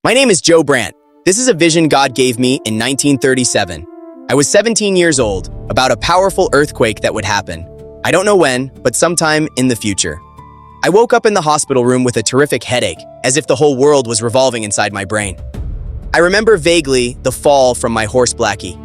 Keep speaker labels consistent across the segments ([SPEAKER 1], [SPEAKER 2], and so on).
[SPEAKER 1] My name is Joe Brandt. This is a vision God gave me in 1937. I was 17 years old, about a powerful earthquake that would happen. I don't know when, but sometime in the future. I woke up in the hospital room with a terrific headache, as if the whole world was revolving inside my brain. I remember vaguely the fall from my horse Blackie.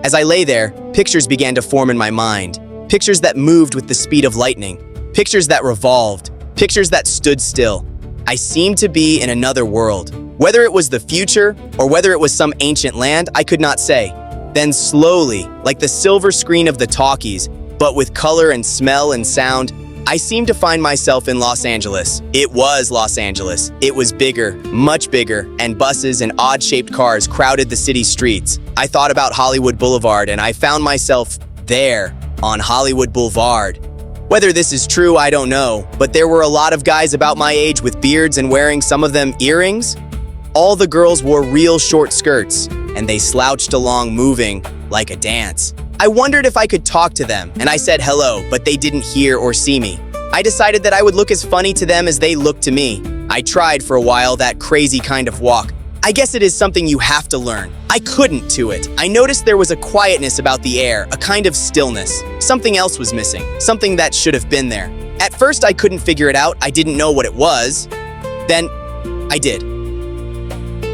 [SPEAKER 1] As I lay there, pictures began to form in my mind. Pictures that moved with the speed of lightning. Pictures that revolved. Pictures that stood still. I seemed to be in another world. Whether it was the future or whether it was some ancient land, I could not say. Then slowly, like the silver screen of the talkies, but with color and smell and sound, I seemed to find myself in Los Angeles. It was Los Angeles. It was bigger, much bigger, and buses and odd-shaped cars crowded the city streets. I thought about Hollywood Boulevard, and I found myself there on Hollywood Boulevard. Whether this is true, I don't know, but there were a lot of guys about my age with beards and wearing some of them earrings. All the girls wore real short skirts, and they slouched along moving like a dance. I wondered if I could talk to them, and I said hello, but they didn't hear or see me. I decided that I would look as funny to them as they looked to me. I tried for a while that crazy kind of walk. I guess it is something you have to learn. I couldn't do it. I noticed there was a quietness about the air, a kind of stillness. Something else was missing, something that should have been there. At first I couldn't figure it out. I didn't know what it was. Then I did.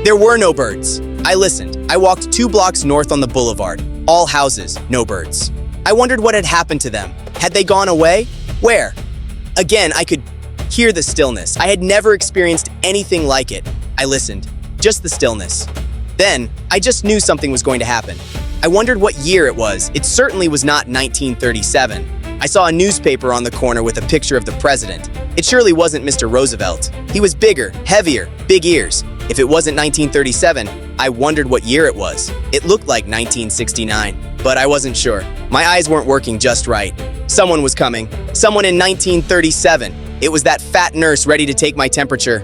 [SPEAKER 1] There were no birds. I listened. I walked 2 blocks north on the boulevard. All houses, no birds. I wondered what had happened to them. Had they gone away? Where? Again, I could hear the stillness. I had never experienced anything like it. I listened. Just the stillness. Then, I just knew something was going to happen. I wondered what year it was. It certainly was not 1937. I saw a newspaper on the corner with a picture of the president. It surely wasn't Mr. Roosevelt. He was bigger, heavier, big ears. If it wasn't 1937, I wondered what year it was. It looked like 1969, but I wasn't sure. My eyes weren't working just right. Someone was coming. Someone in 1937. It was that fat nurse ready to take my temperature.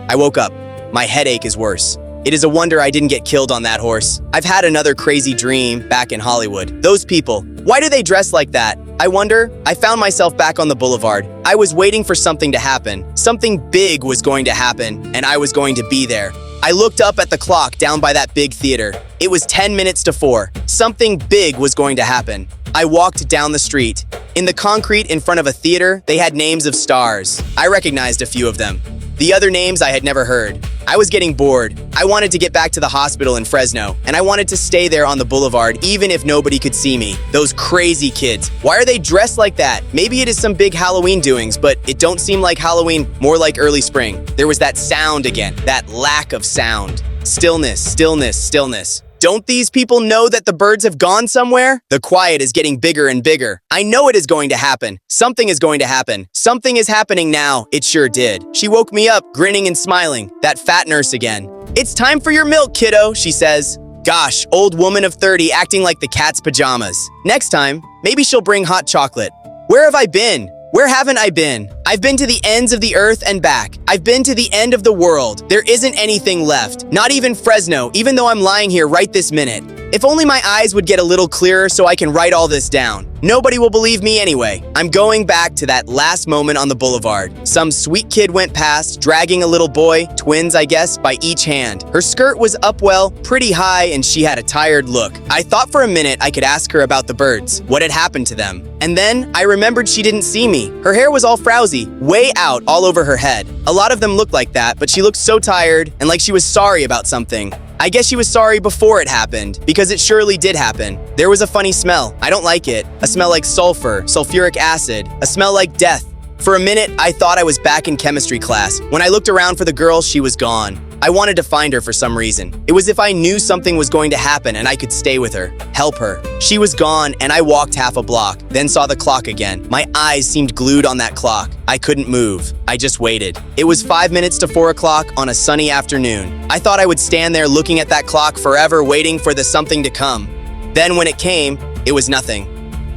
[SPEAKER 1] I woke up. My headache is worse. It is a wonder I didn't get killed on that horse. I've had another crazy dream back in Hollywood. Those people, why do they dress like that? I wonder. I found myself back on the boulevard. I was waiting for something to happen. Something big was going to happen, and I was going to be there. I looked up at the clock down by that big theater. It was 10 minutes to 4. Something big was going to happen. I walked down the street. In the concrete in front of a theater, they had names of stars. I recognized a few of them. The other names I had never heard. I was getting bored. I wanted to get back to the hospital in Fresno, and I wanted to stay there on the boulevard even if nobody could see me. Those crazy kids. Why are they dressed like that? Maybe it is some big Halloween doings, but it don't seem like Halloween, more like early spring. There was that sound again, that lack of sound. Stillness, stillness, stillness. Don't these people know that the birds have gone somewhere? The quiet is getting bigger and bigger. I know it is going to happen. Something is going to happen. Something is happening now. It sure did. She woke me up, grinning and smiling. That fat nurse again. "It's time for your milk, kiddo," she says. Gosh, old woman of 30 acting like the cat's pajamas. Next time, maybe she'll bring hot chocolate. Where have I been? Where haven't I been? I've been to the ends of the earth and back. I've been to the end of the world. There isn't anything left. Not even Fresno, even though I'm lying here right this minute. If only my eyes would get a little clearer so I can write all this down. Nobody will believe me anyway. I'm going back to that last moment on the boulevard. Some sweet kid went past, dragging a little boy, twins I guess, by each hand. Her skirt was up well, pretty high, and she had a tired look. I thought for a minute I could ask her about the birds, what had happened to them. And then I remembered she didn't see me. Her hair was all frowsy, way out all over her head. A lot of them looked like that, but she looked so tired and like she was sorry about something. I guess she was sorry before it happened, because it surely did happen. There was a funny smell. I don't like it. A smell like sulfur, sulfuric acid, a smell like death. For a minute, I thought I was back in chemistry class. When I looked around for the girl, she was gone. I wanted to find her for some reason. It was if I knew something was going to happen and I could stay with her, help her. She was gone, and I walked half a block, then saw the clock again. My eyes seemed glued on that clock. I couldn't move. I just waited. It was 5 minutes to 4 o'clock on a sunny afternoon. I thought I would stand there looking at that clock forever, waiting for the something to come. Then when it came, it was nothing.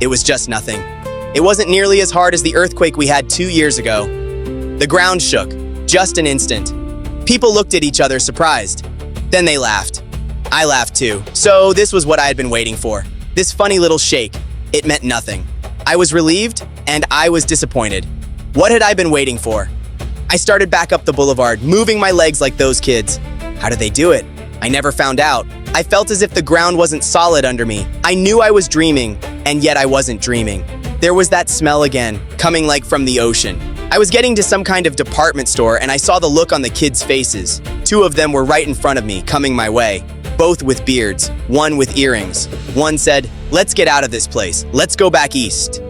[SPEAKER 1] It was just nothing. It wasn't nearly as hard as the earthquake we had 2 years ago. The ground shook, just an instant. People looked at each other surprised. Then they laughed. I laughed too. So this was what I had been waiting for. This funny little shake. It meant nothing. I was relieved and I was disappointed. What had I been waiting for? I started back up the boulevard, moving my legs like those kids. How did they do it? I never found out. I felt as if the ground wasn't solid under me. I knew I was dreaming, and yet I wasn't dreaming. There was that smell again, coming like from the ocean. I was getting to some kind of department store, and I saw the look on the kids' faces. Two of them were right in front of me, coming my way. Both with beards, one with earrings. One said, "Let's get out of this place. Let's go back east."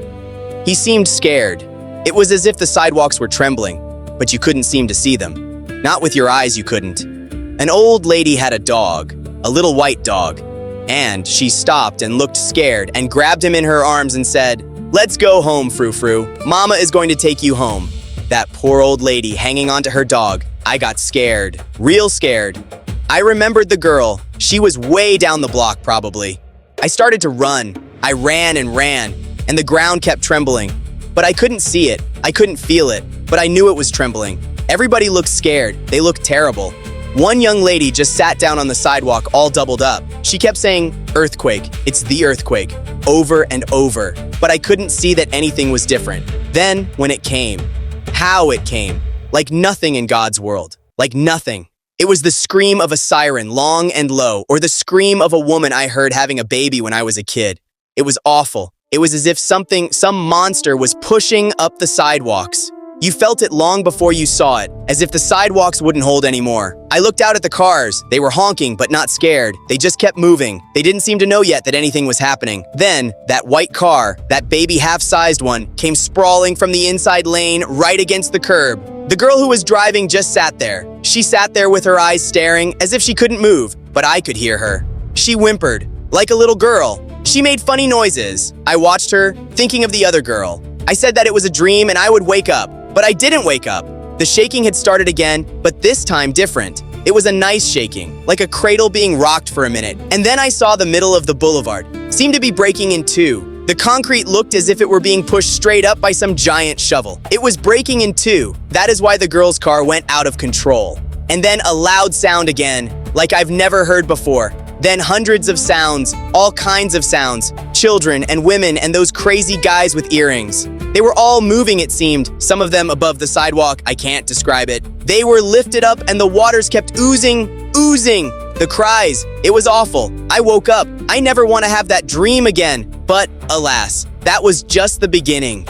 [SPEAKER 1] He seemed scared. It was as if the sidewalks were trembling, but you couldn't seem to see them. Not with your eyes, you couldn't. An old lady had a dog, a little white dog, and she stopped and looked scared and grabbed him in her arms and said, "Let's go home, Frou-Frou. Mama is going to take you home." That poor old lady hanging onto her dog. I got scared, real scared. I remembered the girl. She was way down the block, probably. I started to run. I ran, and the ground kept trembling. But I couldn't see it. I couldn't feel it, but I knew it was trembling. Everybody looked scared. They looked terrible. One young lady just sat down on the sidewalk all doubled up. She kept saying, "Earthquake, it's the earthquake," over and over. But I couldn't see that anything was different. Then, when it came, how it came, like nothing in God's world, like nothing. It was the scream of a siren, long and low, or the scream of a woman I heard having a baby when I was a kid. It was awful. It was as if some monster was pushing up the sidewalks. You felt it long before you saw it, as if the sidewalks wouldn't hold anymore. I looked out at the cars. They were honking, but not scared. They just kept moving. They didn't seem to know yet that anything was happening. Then, that white car, that baby half-sized one, came sprawling from the inside lane right against the curb. The girl who was driving just sat there. She sat there with her eyes staring, as if she couldn't move, but I could hear her. She whimpered, like a little girl. She made funny noises. I watched her, thinking of the other girl. I said that it was a dream and I would wake up. But I didn't wake up. The shaking had started again, but this time different. It was a nice shaking, like a cradle being rocked for a minute. And then I saw the middle of the boulevard seemed to be breaking in two. The concrete looked as if it were being pushed straight up by some giant shovel. It was breaking in two. That is why the girl's car went out of control. And then a loud sound again, like I've never heard before. Then hundreds of sounds, all kinds of sounds. Children and women and those crazy guys with earrings. They were all moving, it seemed, some of them above the sidewalk. I can't describe it. They were lifted up and the waters kept oozing. The cries, it was awful. I woke up. I never want to have that dream again. But alas, that was just the beginning.